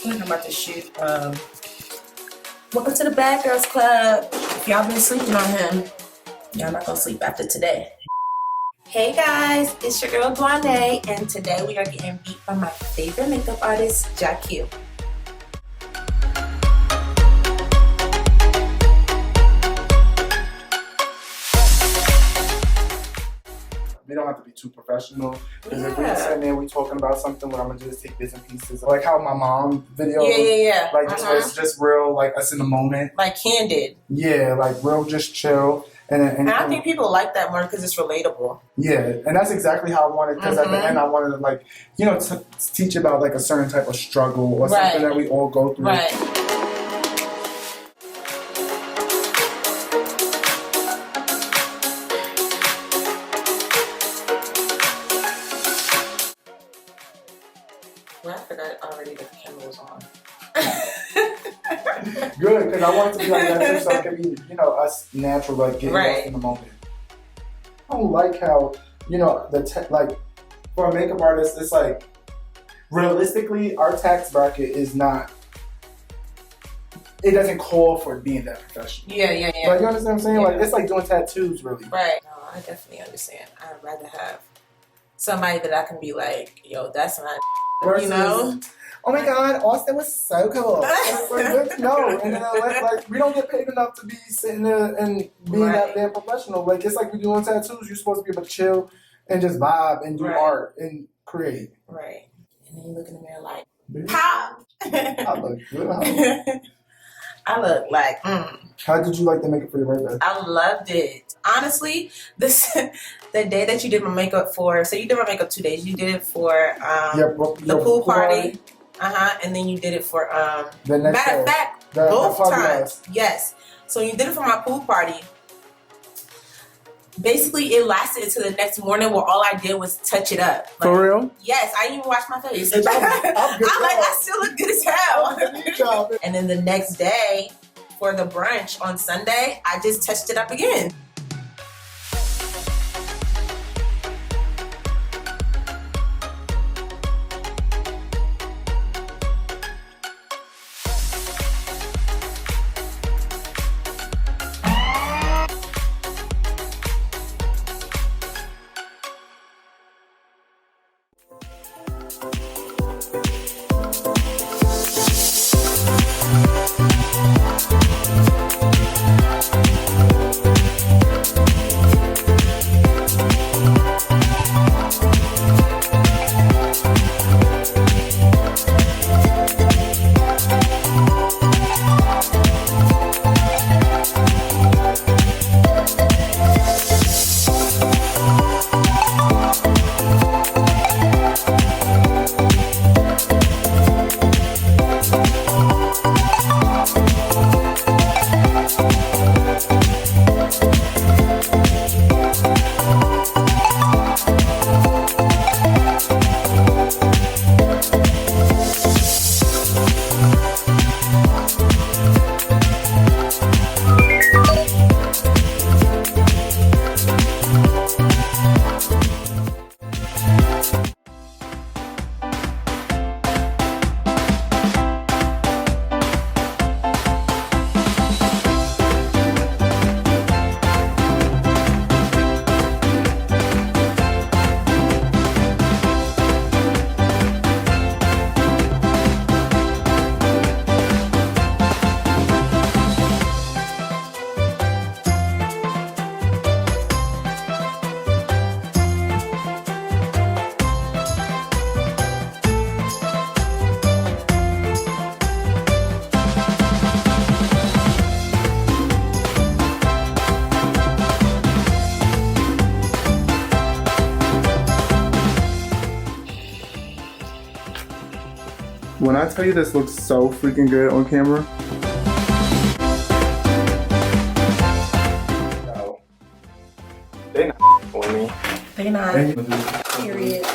I'm about to shoot Welcome to the Bad Girls Club. If y'all been sleeping on him, y'all not gonna sleep after today. Hey guys, it's your girl Dwanee, and today we are getting beat by my favorite makeup artist, JQ. We don't have to be too professional. Because if we're sitting there, we talking about something where I'm gonna just take bits and pieces. Like how my mom video. Yeah. Like it's just real, like us in the moment. Like candid. Yeah, like real, just chill. And I think people like that more because it's relatable. Yeah, and that's exactly how I wanted. Because at the end, I wanted to like, you know, teach about like a certain type of struggle or something that we all go through. Right. Well, I forgot already that the camera was on. Good, because I want it to be like that too, so it can be, you know, us natural, like getting lost in the moment. I don't like how, you know, like for a makeup artist, it's like realistically, our tax bracket is not. It doesn't call for being that professional. Yeah. Like, you understand what I'm saying? Like it's like doing tattoos, really. Right. No, I definitely understand. I'd rather have somebody that I can be like, yo, that's my. Versus, you know? Oh my God, Austin was so cool. Like, no, and then like we don't get paid enough to be sitting there and being that damn professional. Like it's like we doing tattoos. You're supposed to be able to chill and just vibe and do art and create. Right. And then you look in the mirror like, pop. I look good. I look like. How did you like the makeup for your birthday? I loved it. Honestly, the day that you did my makeup for, so you did my makeup 2 days. You did it for the pool party. And then you did it for the next matter of fact, both times. Yes. So you did it for my pool party. Basically, it lasted until the next morning where all I did was touch it up. Like, for real? Yes, I didn't even wash my face. I'm good. I still look good as hell. And then the next day for the brunch on Sunday, I just touched it up again. When I tell you this looks so freaking good on camera. No. They not for me. They not. Period.